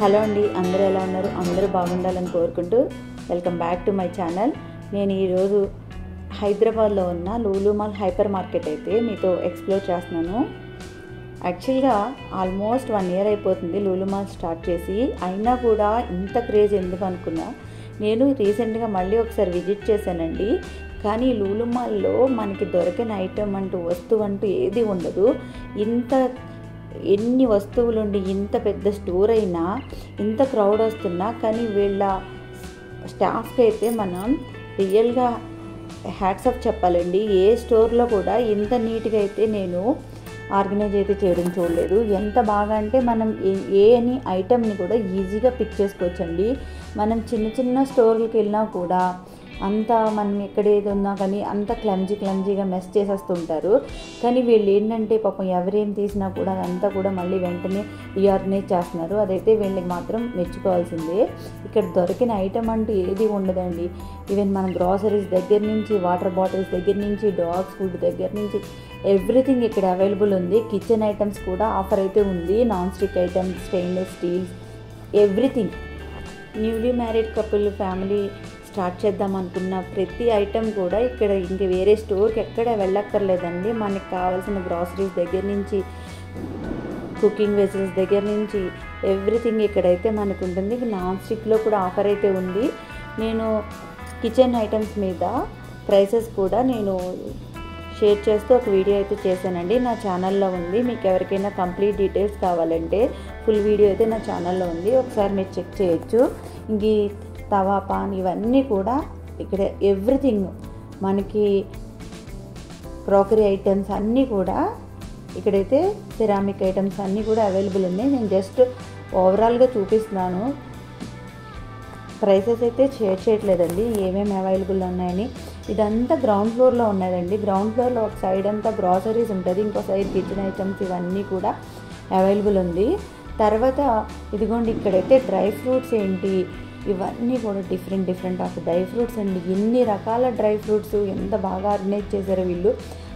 Hello అండి, అందరూ ఎలా ఉన్నారు? అందరూ బాగుండాలని కోరుకుంటూ welcome back to my channel. నేను ఈరోజు హైదరాబాద్లో ఉన్న లూలు మాల్ హైపర్ మార్కెట్ అయితే మీతో ఎక్స్ప్లోర్ చేస్తున్నాను. యాక్చువల్గా ఆల్మోస్ట్ 1 year అయిపోతుంది లూలు మాల్ స్టార్ట్ చేసి. అయినా కూడా ఇంత క్రేజ్ ఎందుకు అనుకున్నా. నేను రీసెంట్గా మళ్ళీ ఒకసారి విజిట్ చేశానండి. కానీ లూలు మాల్లో మనకి దొరికిన ఐటెం అంటూ వస్తువు అంటూ ఏది ఉండదు. ఎన్ని వస్తువులుండి ఇంత పెద్ద స్టోర్ అయినా ఇంత క్రౌడ్ వస్తున్నా కానీ వీళ్ళ స్టాఫ్కి అయితే మనం రియల్గా హ్యాట్స్ ఆఫ్ చెప్పాలండి. ఏ స్టోర్లో కూడా ఇంత నీట్గా అయితే నేను ఆర్గనైజ్ అయితే చేయడం చూడలేదు. ఎంత బాగా అంటే మనం ఏ అని ఐటెంని కూడా ఈజీగా పిక్ చేసుకోవచ్చండి. మనం చిన్న స్టోర్లకు వెళ్ళినా కూడా అంతా మనం ఎక్కడ ఏది ఉన్నా కానీ అంత క్లమ్జీగా మెస్ చేసేస్తుంటారు. కానీ వీళ్ళు ఏంటంటే పాపం ఎవరేం తీసినా కూడా అదంతా కూడా మళ్ళీ వెంటనే రీఆర్గనైజ్ చేస్తున్నారు. అదైతే వీళ్ళకి మాత్రం మెచ్చుకోవాల్సిందే. ఇక్కడ దొరికిన ఐటెం అంటూ ఏది ఉండదండి. ఈవెన్ మన గ్రాసరీస్ దగ్గర నుంచి, వాటర్ బాటిల్స్ దగ్గర నుంచి, డాగ్స్ ఫుడ్ దగ్గర నుంచి ఎవ్రీథింగ్ ఇక్కడ అవైలబుల్ ఉంది. కిచెన్ ఐటమ్స్ కూడా ఆఫర్ అయితే ఉంది. Non stick items, stainless steels, everything. Newly married couple family start చేద్దాం అనుకున్న ప్రతి ఐటెం కూడా ఇక్కడ ఇంక వేరే స్టోర్కి ఎక్కడ వెళ్ళక్కర్లేదండి. మనకి కావాల్సిన గ్రాసరీస్ దగ్గర నుంచి, కుకింగ్ వెజల్స్ దగ్గర నుంచి ఎవ్రీథింగ్ ఇక్కడైతే మనకు ఉంటుంది. నాన్ స్టిక్లో కూడా ఆఫర్ అయితే ఉంది. నేను కిచెన్ ఐటమ్స్ మీద ప్రైసెస్ కూడా నేను షేర్ చేస్తూ ఒక వీడియో అయితే చేశానండి. నా ఛానల్లో ఉంది. మీకు ఎవరికైనా కంప్లీట్ డీటెయిల్స్ కావాలంటే ఫుల్ వీడియో అయితే నా ఛానల్లో ఉంది. ఒకసారి మీరు చెక్ చేయొచ్చు. ఇంక తవా, పాన్ ఇవన్నీ కూడా ఇక్కడ ఎవ్రీథింగ్ మనకి క్రాకరీ ఐటమ్స్ అన్నీ కూడా ఇక్కడైతే సిరామిక్ ఐటమ్స్ అన్నీ కూడా అవైలబుల్ ఉన్నాయి. నేను జస్ట్ ఓవరాల్గా చూపిస్తున్నాను. ప్రైసెస్ అయితే షేర్ చేయట్లేదండి ఏమేమి అవైలబుల్ ఉన్నాయని. ఇదంతా గ్రౌండ్ ఫ్లోర్లో ఉన్నదండి. గ్రౌండ్ ఫ్లోర్లో ఒక సైడ్ అంతా గ్రాసరీస్ ఉంటుంది, ఇంకో సైడ్ కిచెన్ ఐటమ్స్ ఇవన్నీ కూడా అవైలబుల్ ఉంది. తర్వాత ఇదిగోండి ఇక్కడైతే డ్రై ఫ్రూట్స్ ఏంటి ఇవన్నీ కూడా డిఫరెంట్ ఆఫ్ డ్రై ఫ్రూట్స్ అండి. ఎన్ని రకాల డ్రై ఫ్రూట్స్ ఎంత బాగా ఆర్గనైజ్ చేశారు వీళ్ళు.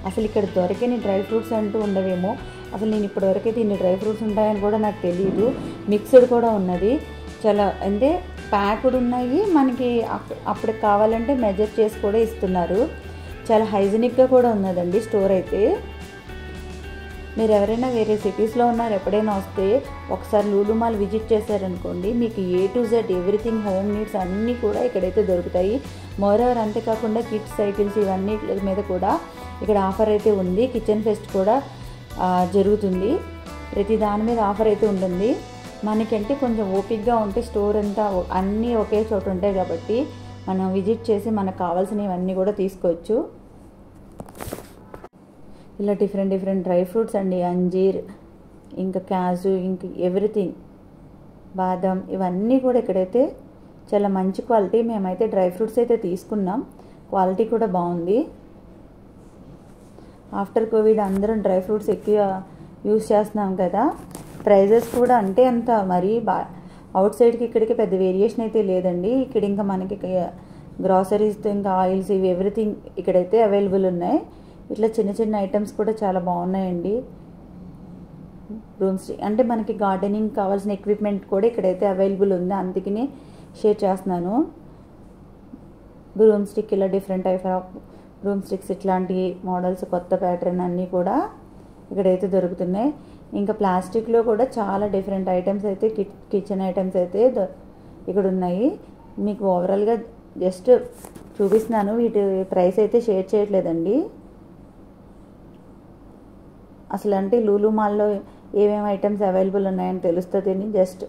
అసలు ఇక్కడ దొరికని డ్రై ఫ్రూట్స్ అంటూ ఉండవేమో. అసలు నేను ఇప్పటివరకు అయితే ఇన్ని డ్రై ఫ్రూట్స్ ఉంటాయని కూడా నాకు తెలియదు. మిక్స్డ్ కూడా ఉన్నది. చాలా అంటే ప్యాక్డ్ ఉన్నాయి. మనకి అప్పుడు కావాలంటే మెజర్ చేసి కూడా ఇస్తున్నారు. చాలా హైజీనిక్గా కూడా ఉన్నదండి స్టోర్ అయితే. మీరు ఎవరైనా వేరే సిటీస్లో ఉన్నారు, ఎప్పుడైనా వస్తే ఒకసారి లూలు మాల్ విజిట్ చేశారనుకోండి, మీకు A to Z everything home needs అన్నీ కూడా ఇక్కడైతే దొరుకుతాయి. మోరోవర్ అంతేకాకుండా కిడ్స్ సైకిల్స్ ఇవన్నీ మీద కూడా ఇక్కడ ఆఫర్ అయితే ఉంది. కిచెన్ ఫెస్ట్ కూడా జరుగుతుంది. ప్రతి దాని మీద ఆఫర్ అయితే ఉంటుంది. మనకంటే కొంచెం ఓపిక్గా ఉంటే స్టోర్ అంతా అన్నీ ఒకే చోట ఉంటాయి కాబట్టి మనం విజిట్ చేసి మనకు కావాల్సినవన్నీ కూడా తీసుకోవచ్చు. ఇలా డిఫరెంట్ డ్రై ఫ్రూట్స్ అండి. అంజీర్, ఇంకా క్యాజు, ఇంకా ఎవ్రీథింగ్, బాదం ఇవన్నీ కూడా ఇక్కడైతే చాలా మంచి క్వాలిటీ. మేమైతే డ్రై ఫ్రూట్స్ అయితే తీసుకున్నాం. క్వాలిటీ కూడా బాగుంది. ఆఫ్టర్ కోవిడ్ అందరం డ్రై ఫ్రూట్స్ ఎక్కువ యూస్ చేస్తున్నాం కదా. ప్రైజెస్ కూడా అంటే అంత మరీ అవుట్ సైడ్కి ఇక్కడికి పెద్ద వేరియేషన్ అయితే లేదండి. ఇక్కడ ఇంకా మనకి గ్రాసరీస్తో ఇంకా ఆయిల్స్ ఇవి ఎవ్రీథింగ్ ఇక్కడైతే అవైలబుల్ ఉన్నాయి. ఇట్లా చిన్న ఐటమ్స్ కూడా చాలా బాగున్నాయండి. రూమ్స్ అంటే మనకి గార్డెనింగ్ కావాల్సిన ఎక్విప్మెంట్ కూడా ఇక్కడైతే అవైలబుల్ ఉంది. అందుకని షేర్ చేస్తున్నాను. బ్రూమ్ స్టిక్, ఇలా different type of broom sticks, ఇట్లాంటి మోడల్స్ కొత్త ప్యాటర్న్ అన్నీ కూడా ఇక్కడైతే దొరుకుతున్నాయి. ఇంకా ప్లాస్టిక్లో కూడా చాలా డిఫరెంట్ ఐటమ్స్ అయితే కిచెన్ ఐటమ్స్ అయితే ఇక్కడ ఉన్నాయి. మీకు ఓవరాల్గా జస్ట్ చూపిస్తున్నాను. వీటి ప్రైస్ అయితే షేర్ చేయట్లేదండి. అసలు అంటే లూలు మాల్లో ఏమేమి ఐటమ్స్ అవైలబుల్ ఉన్నాయని తెలుస్తుందని జస్ట్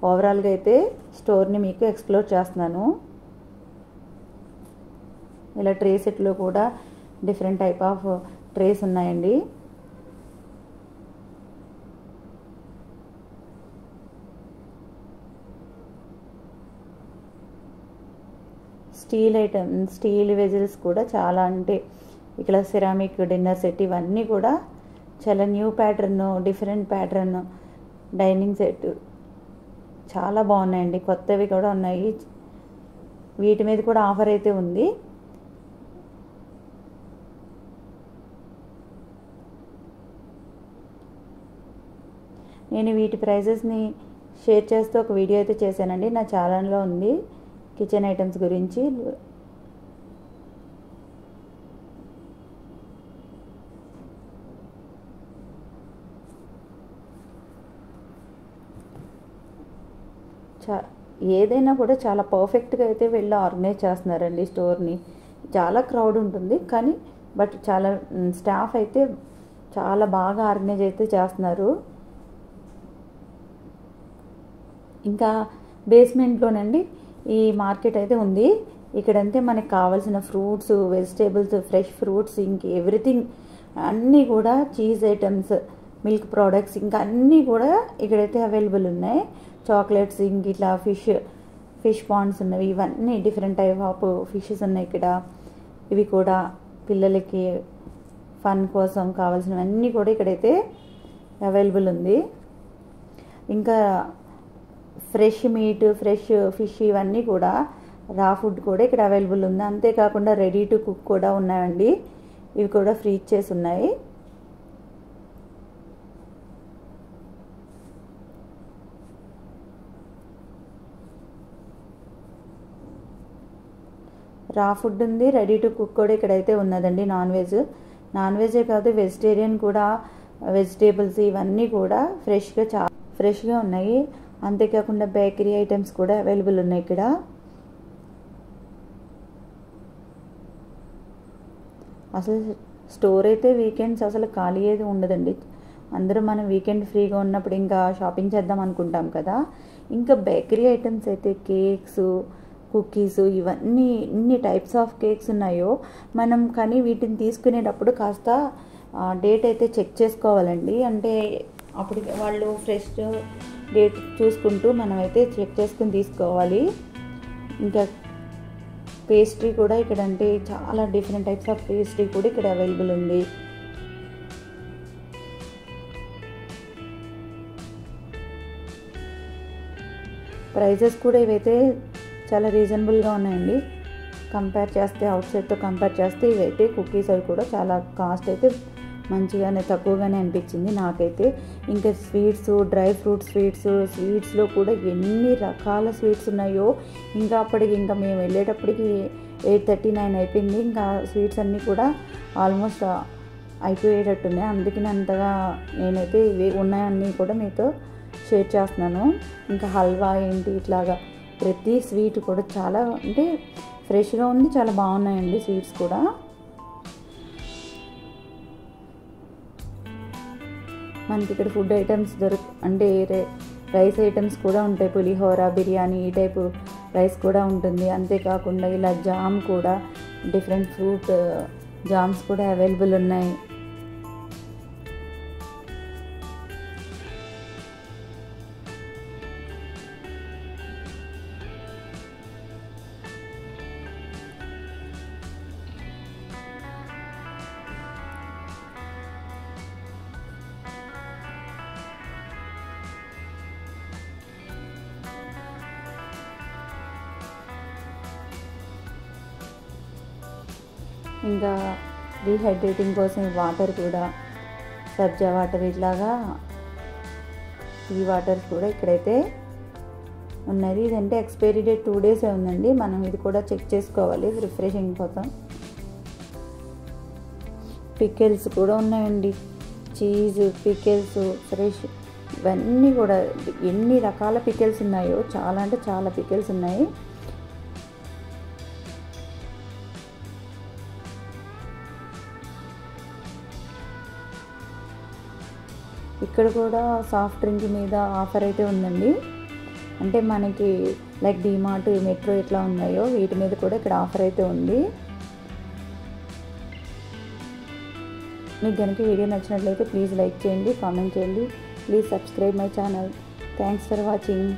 ఓవరాల్గా అయితే స్టోర్ని మీకు ఎక్స్ప్లోర్ చేస్తున్నాను. ఇలా ట్రే సెట్లో కూడా డిఫరెంట్ టైప్ ఆఫ్ ట్రేస్ ఉన్నాయండి. స్టీల్ వెజల్స్ కూడా చాలా, అంటే ఇక్కడ సిరామిక్ డిన్నర్ సెట్ ఇవన్నీ కూడా చాలా new pattern, different pattern dining set చాలా బాగున్నాయండి. కొత్తవి కూడా ఉన్నాయి. వీటి మీద కూడా ఆఫర్ అయితే ఉంది. నేను వీటి ప్రైజెస్ని షేర్ చేస్తూ ఒక వీడియో అయితే చేశానండి, నా ఛానల్లో ఉంది కిచెన్ ఐటమ్స్ గురించి. ఏదైనా కూడా చాలా పర్ఫెక్ట్గా అయితే వెళ్ళి ఆర్గనైజ్ చేస్తున్నారండి స్టోర్ని. చాలా క్రౌడ్ ఉంటుంది కానీ బట్ చాలా స్టాఫ్ అయితే చాలా బాగా ఆర్గనైజ్ అయితే చేస్తున్నారు. ఇంకా బేస్మెంట్లోనండి ఈ మార్కెట్ అయితే ఉంది. ఇక్కడంతే మనకు కావాల్సిన ఫ్రూట్స్, వెజిటేబుల్స్, ఫ్రెష్ ఫ్రూట్స్, ఇంక ఎవ్రీథింగ్ అన్నీ కూడా, చీజ్ ఐటమ్స్, మిల్క్ ప్రోడక్ట్స్, ఇంకా అన్నీ కూడా ఇక్కడైతే అవైలబుల్ ఉన్నాయి. చాక్లెట్స్, ఇంక ఇట్లా ఫిష్ పాండ్స్ ఉన్నవి, ఇవన్నీ డిఫరెంట్ టైప్ ఆఫ్ ఫిషెస్ ఉన్నాయి ఇక్కడ. ఇవి కూడా పిల్లలకి ఫన్ కోసం కావాల్సినవన్నీ కూడా ఇక్కడైతే అవైలబుల్ ఉంది. ఇంకా ఫ్రెష్ మీట్, ఫ్రెష్ ఫిష్, ఇవన్నీ కూడా రా ఫుడ్ కూడా ఇక్కడ అవైలబుల్ ఉంది. అంతేకాకుండా రెడీ టు కుక్ కూడా ఉన్నాయండి, ఇవి కూడా ఫ్రీజ్ చేసి ఉన్నాయి. రా ఫుడ్ ఉంది, రెడీ టు కుక్ కూడా ఇక్కడైతే ఉన్నదండి. నాన్ వెజే కాదు, వెజిటేరియన్ కూడా, వెజిటేబుల్స్ ఇవన్నీ కూడా ఫ్రెష్గా ఉన్నాయి. అంతేకాకుండా బేకరీ ఐటమ్స్ కూడా అవైలబుల్ ఉన్నాయి ఇక్కడ. అసలు స్టోర్ అయితే వీకెండ్స్ అసలు ఖాళీ అయితే ఉండదండి. అందరూ మనం వీకెండ్ ఫ్రీగా ఉన్నప్పుడు ఇంకా షాపింగ్ చేద్దాం అనుకుంటాం కదా. ఇంకా బేకరీ ఐటమ్స్ అయితే కేక్స్, కుకీస్, ఇవన్నీ ఇన్ని టైప్స్ ఆఫ్ కేక్స్ ఉన్నాయో మనం కానీ వీటిని తీసుకునేటప్పుడు కాస్త డేట్ అయితే చెక్ చేసుకోవాలండి. అంటే అప్పుడు వాళ్ళు ఫ్రెష్ డేట్ చూసుకుంటూ మనమైతే చెక్ చేసుకుని తీసుకోవాలి. ఇంకా పేస్ట్రీ కూడా ఇక్కడ, అంటే చాలా డిఫరెంట్ టైప్స్ ఆఫ్ పేస్ట్రీ కూడా ఇక్కడ అవైలబుల్ ఉంది. ప్రైజెస్ కూడా ఇవైతే చాలా రీజనబుల్గా ఉన్నాయండి. కంపేర్ చేస్తే, అవుట్ సైడ్తో కంపేర్ చేస్తే ఇవైతే కుకీస్ అవి కూడా చాలా కాస్ట్ అయితే మంచిగానే, తక్కువగానే అనిపించింది నాకైతే. ఇంకా స్వీట్స్, డ్రై ఫ్రూట్ స్వీట్స్లో కూడా ఎన్ని రకాల స్వీట్స్ ఉన్నాయో. ఇంకా అప్పటికి ఇంకా మేము వెళ్ళేటప్పటికి 8:39 అయిపోయింది. ఇంకా స్వీట్స్ అన్నీ కూడా ఆల్మోస్ట్ అయిపోయేటట్టున్నాయి. అందుకని అంతగా నేనైతే ఇవి ఉన్నాయన్నీ కూడా మీతో షేర్ చేస్తున్నాను. ఇంకా హల్వా ఏంటి, ఇట్లాగా ప్రతి స్వీట్ కూడా చాలా, అంటే ఫ్రెష్గా ఉంది, చాలా బాగున్నాయండి స్వీట్స్ కూడా. మనకి ఇక్కడ ఫుడ్ ఐటమ్స్ అంటే రైస్ ఐటమ్స్ కూడా ఉంటాయి. పులిహోర, బిర్యానీ, ఈ టైపు రైస్ కూడా ఉంటుంది. అంతేకాకుండా ఇలా జామ్ కూడా, డిఫరెంట్ ఫ్రూట్ జామ్స్ కూడా అవైలబుల్ ఉన్నాయి. ఇంకా రీహైడ్రేటింగ్ కోసం వాటర్ కూడా, సబ్జా వాటర్, ఇట్లాగా ఈ వాటర్స్ కూడా ఇక్కడైతే ఉన్నది. ఇదంటే ఎక్స్పైరీ డేట్ 2 days ఉందండి. మనం ఇది కూడా చెక్ చేసుకోవాలి రిఫ్రెషింగ్ కోసం. పికిల్స్ కూడా ఉన్నాయండి, చీజ్ పికిల్స్, ఫ్రెష్, ఇవన్నీ కూడా ఎన్ని రకాల పికిల్స్ ఉన్నాయో, చాలా అంటే చాలా పికిల్స్ ఉన్నాయి. ఇక్కడ కూడా సాఫ్ట్ డ్రింక్ మీద ఆఫర్ అయితే ఉందండి. అంటే మనకి లైక్ డిమార్ట్, మెట్రో ఎట్లా ఉన్నాయో వీటి మీద కూడా ఇక్కడ ఆఫర్ అయితే ఉంది. మీకు కనుక వీడియో నచ్చినట్లయితే ప్లీజ్ లైక్ చేయండి, కామెంట్ చేయండి, please subscribe my channel. Thanks for watching.